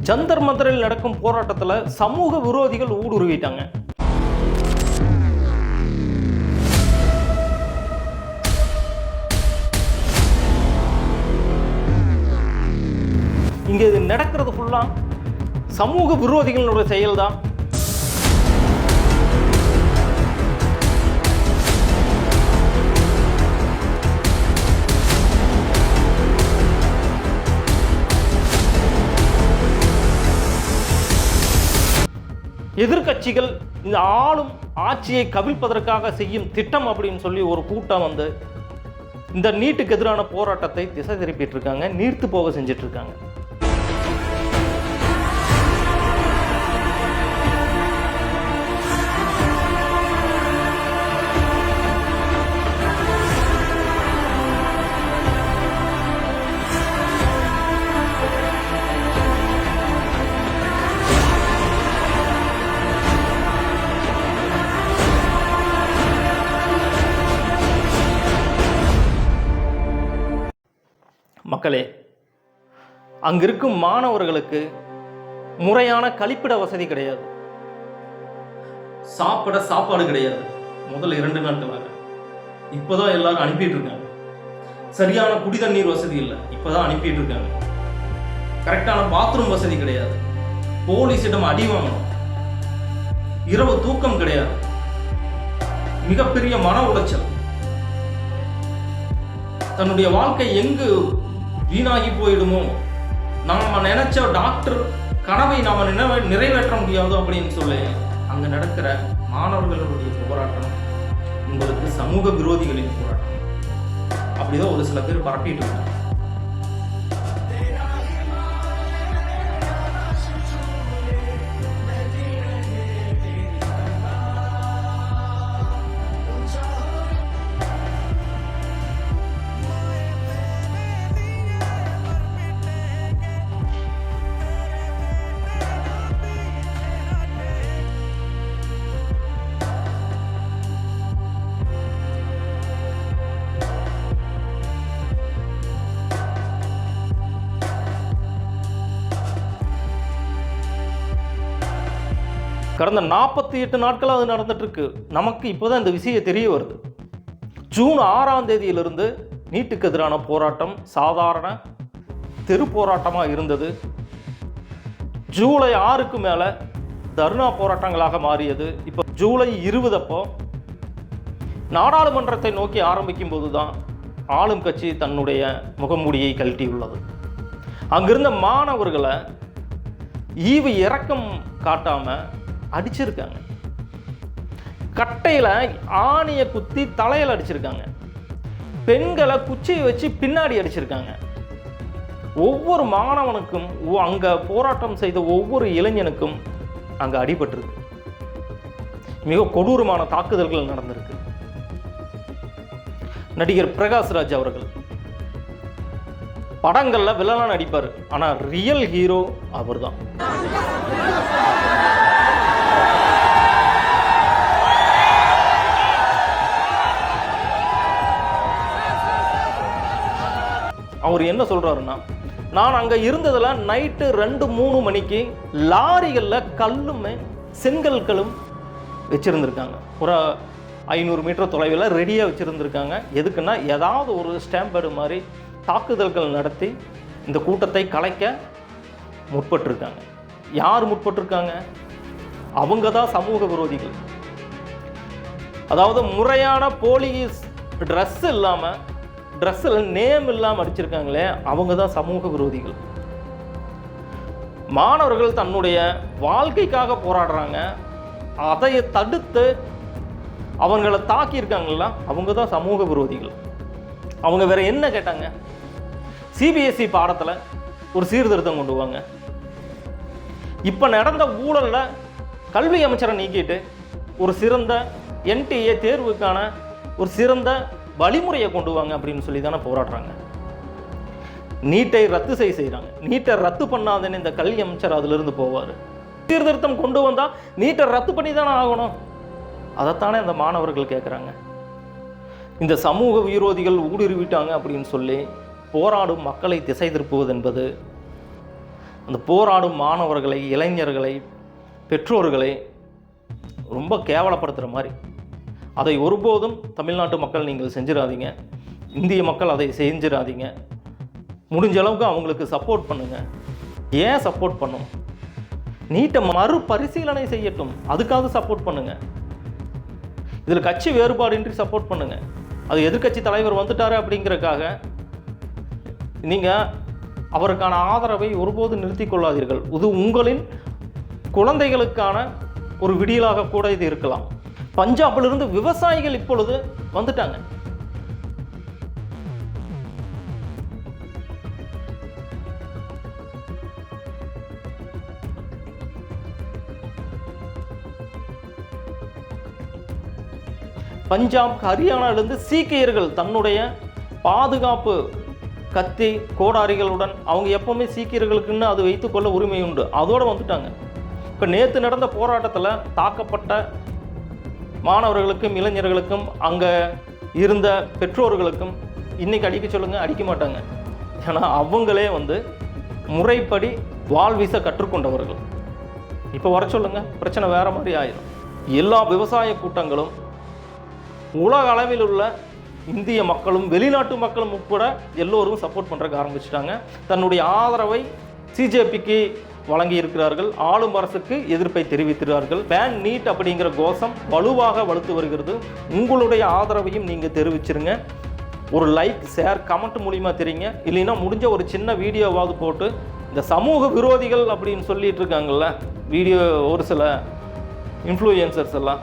ஜந்தர் மந்தரில் நடக்கும் போராட்டத்தில் சமூக விரோதிகள் ஊடுருவிட்டாங்க. இங்க இது நடக்கிறது ஃபுல்லா சமூக விரோதிகளோட செயல் தான். எதிர்கட்சிகள் இந்த ஆளும் ஆட்சியை கவிழ்ப்பதற்காக செய்யும் திட்டம் அப்படின்னு சொல்லி ஒரு கூட்டம் வந்து இந்த நீட்டுக்கு எதிரான போராட்டத்தை திசை திருப்பிட்டு இருக்காங்க, நீர்த்து போக செஞ்சிட்டு இருக்காங்க. மக்களே, அங்கிருக்கும் மாணவர்களுக்கு முறையான கழிப்பிட வசதி கிடையாது, சாப்பாடு கிடையாது. முதல் 2 நாட்களாக இப்போதான் எல்லாரும் அனுப்பிட்டு இருக்காங்க. சரியான குடி தண்ணீர் வசதி இல்லை, இப்போதான் அனுப்பிட்டு இருக்காங்க. கரெக்டான பாத்ரூம் வசதி கிடையாது, போலீஸிடம் அடி வாங்கணும், இரவு தூக்கம் கிடையாது, மிகப்பெரிய மன உளைச்சல். தன்னுடைய வாழ்க்கை எங்கு வீணாகி போயிடுமோ, நாம நினைச்ச டாக்டர் கனவை நாம நிறைவேற்ற முடியாது அப்படின்னு சொல்லி அங்க நடக்கிற மாணவர்களுடைய போராட்டம் உங்களுக்கு சமூக விரோதிகளின் போராட்டம் அப்படிதான் ஒரு சில பேர் பரப்பிட்டு இருக்காங்க. கடந்த 48 நாட்களாக அது நடந்துட்டு இருக்கு. நமக்கு இப்போதான் இந்த விஷயம் தெரிய வருது. ஜூன் 6ஆம் தேதியிலிருந்து நீட்டுக்கு எதிரான போராட்டம் சாதாரண தெரு போராட்டமாக இருந்தது. ஜூலை 6க்கு மேலே தர்ணா போராட்டங்களாக மாறியது. இப்போ ஜூலை 20 அப்போ நாடாளுமன்றத்தை நோக்கி ஆரம்பிக்கும் போது தான் ஆளும் கட்சி தன்னுடைய முகமூடியை கழட்டியுள்ளது. அங்கிருந்த மாணவர்களை ஈவு இறக்கம் காட்டாமல் அடிச்சிருக்காங்க. கட்டையில் ஆணியை குத்தி தலையில் அடிச்சிருக்காங்க. பெண்களை குச்சியை வச்சு பின்னாடி அடிச்சிருக்காங்க. ஒவ்வொரு மாணவனுக்கும், அங்கே போராட்டம் செய்த ஒவ்வொரு இளைஞனுக்கும் அங்கே அடிபட்டிருக்கு. மிக கொடூரமான தாக்குதல்கள் நடந்திருக்கு. நடிகர் பிரகாஷ்ராஜ் அவர்கள் படங்களில் வில்லனாக நடிப்பார், ஆனால் ரியல் ஹீரோ அவர் தான். அவர் என்ன சொல்றாருன்னா, நான் அங்கே இருந்ததில் நைட்டு 2-3 மணிக்கு லாரிகளில் கல்லுமே செங்கற்களும் வச்சுருந்துருக்காங்க. ஒரு 500 மீட்டர் தொலைவில் ரெடியாக வச்சுருந்துருக்காங்க. எதுக்குன்னா, ஏதாவது ஒரு ஸ்டாம்பேடு மாதிரி தாக்குதல்கள் நடத்தி இந்த கூட்டத்தை கலைக்க முற்பட்டிருக்காங்க. யார் முற்பட்டிருக்காங்க? அவங்க தான் சமூக விரோதிகள். அதாவது முறையான போலீஸ் ட்ரெஸ் இல்லாமல், ட்ரெஸ்ஸில் நேம் இல்லாமல் அடிச்சிருக்காங்களே, அவங்க தான் சமூக விரோதிகள். மாணவர்கள் தன்னுடைய வாழ்க்கைக்காக போராடுறாங்க, அதை தடுத்து அவங்களை தாக்கியிருக்காங்களா, அவங்க தான் சமூக விரோதிகள். அவங்க வேற என்ன கேட்டாங்க? சிபிஎஸ்இ பாடத்தில் ஒரு சீர்திருத்தம் கொண்டு வாங்க, இப்போ நடந்த ஊழலில் கல்வி அமைச்சரை நீக்கிட்டு ஒரு சிறந்த என்டிஏ தேர்வுக்கான ஒரு சிறந்த வழிமுறையை கொண்டு வாங்க அப்படின்னு சொல்லி தானே போராடுறாங்க. நீட்டை ரத்து செய்கிறாங்க. நீட்டை ரத்து பண்ணாதேன்னு இந்த கல்வி அமைச்சர் அதிலிருந்து போவார். சீர்திருத்தம் கொண்டு வந்தால் நீட்டை ரத்து பண்ணி தானே ஆகணும். அதைத்தானே அந்த மாணவர்கள் கேட்குறாங்க. இந்த சமூக விரோதிகள் ஊடுருவிட்டாங்க அப்படின்னு சொல்லி போராடும் மக்களை திசை திருப்புவது என்பது அந்த போராடும் மாணவர்களை, இளைஞர்களை, பெற்றோர்களை ரொம்ப கேவலப்படுத்துகிற மாதிரி. அதை ஒருபோதும் தமிழ்நாட்டு மக்கள் நீங்கள் செஞ்சிடாதீங்க. இந்திய மக்கள் அதை செஞ்சிடாதீங்க. முடிஞ்ச அளவுக்கு அவங்களுக்கு சப்போர்ட் பண்ணுங்கள். ஏன் சப்போர்ட் பண்ணும்? நீட்டை மறுபரிசீலனை செய்யட்டும், அதுக்காக சப்போர்ட் பண்ணுங்கள். இதில் கட்சி வேறுபாடின்றி சப்போர்ட் பண்ணுங்கள். அது எதிர்க்கட்சி தலைவர் வந்துட்டாரு அப்படிங்கிறதுக்காக நீங்கள் அவருக்கான ஆதரவை ஒருபோதும் நிறுத்தி கொள்ளாதீர்கள். இது உங்களின் குழந்தைகளுக்கான ஒரு விடியலாக கூட இது இருக்கலாம். பஞ்சாபிலிருந்து விவசாயிகள் இப்பொழுது வந்துட்டாங்க. பஞ்சாப், ஹரியானாவிலிருந்து சீக்கியர்கள் தன்னுடைய பாதுகாப்பு கத்தி கோடாரிகளுடன், அவங்க எப்பவுமே சீக்கியர்களுக்குன்னு அது வைத்துக்கொள்ள உரிமை உண்டு, அதோடு வந்துட்டாங்க. இப்போ நேற்று நடந்த போராட்டத்தில் தாக்கப்பட்ட மாணவர்களுக்கும் இளைஞர்களுக்கும் அங்கே இருந்த பெற்றோர்களுக்கும் இன்றைக்கி அடிக்க சொல்லுங்கள், அடிக்க மாட்டாங்க. ஏன்னா அவங்களே முறைப்படி வாள் வீச கற்றுக்கொண்டவர்கள். இப்போ வர சொல்லுங்கள், பிரச்சனை வேறு மாதிரி ஆயிடும். எல்லா விவசாய கூட்டங்களும் உலக அளவில் உள்ள இந்திய மக்களும் வெளிநாட்டு மக்களும் உட்பட எல்லோரும் சப்போர்ட் பண்ணுறதுக்கு ஆரம்பிச்சிட்டாங்க. தன்னுடைய ஆதரவை சிஜேபிக்கு வழங்கி இருக்கிறார்கள். ஆளும் அரசுக்கு எதிர்ப்பை தெரிவிக்கிறார்கள். பேன் நீட் அப்படிங்கிற கோஷம் வலுவாக வலுத்து வருகிறது. உங்களுடைய ஆதரவையும் நீங்கள் தெரிவிச்சிருங்க. ஒரு லைக், ஷேர், கமெண்ட் மூலிமா தெரியுங்க. இல்லைன்னா முடிஞ்ச ஒரு சின்ன வீடியோவாவது போட்டு, இந்த சமூக விரோதிகள் அப்படின்னு சொல்லிட்டு இருக்காங்கல்ல வீடியோ, ஒரு சில இன்ஃப்ளூயன்சர்ஸ் எல்லாம்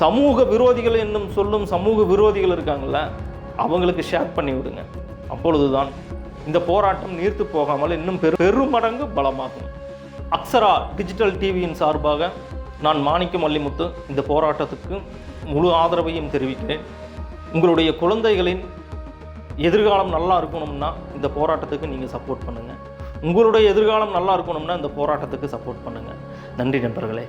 சமூக விரோதிகள் என்னும் சொல்லும் சமூக விரோதிகள் இருக்காங்கல்ல, அவங்களுக்கு ஷேர் பண்ணி விடுங்க. அப்பொழுதுதான் இந்த போராட்டம் நீர்த்து போகாமல் இன்னும் பெருமடங்கு பலமாகும். அக்ஷரா டிஜிட்டல் டிவியின் சார்பாக நான் மாணிக்க மல்லிமுத்து இந்த போராட்டத்துக்கு முழு ஆதரவையும் தெரிவிக்கிறேன். உங்களுடைய குழந்தைகளின் எதிர்காலம் நல்லா இருக்கணும்னா இந்த போராட்டத்துக்கு நீங்கள் சப்போர்ட் பண்ணுங்கள். உங்களுடைய எதிர்காலம் நல்லா இருக்கணும்னா இந்த போராட்டத்துக்கு சப்போர்ட் பண்ணுங்கள். நன்றி நண்பர்களே.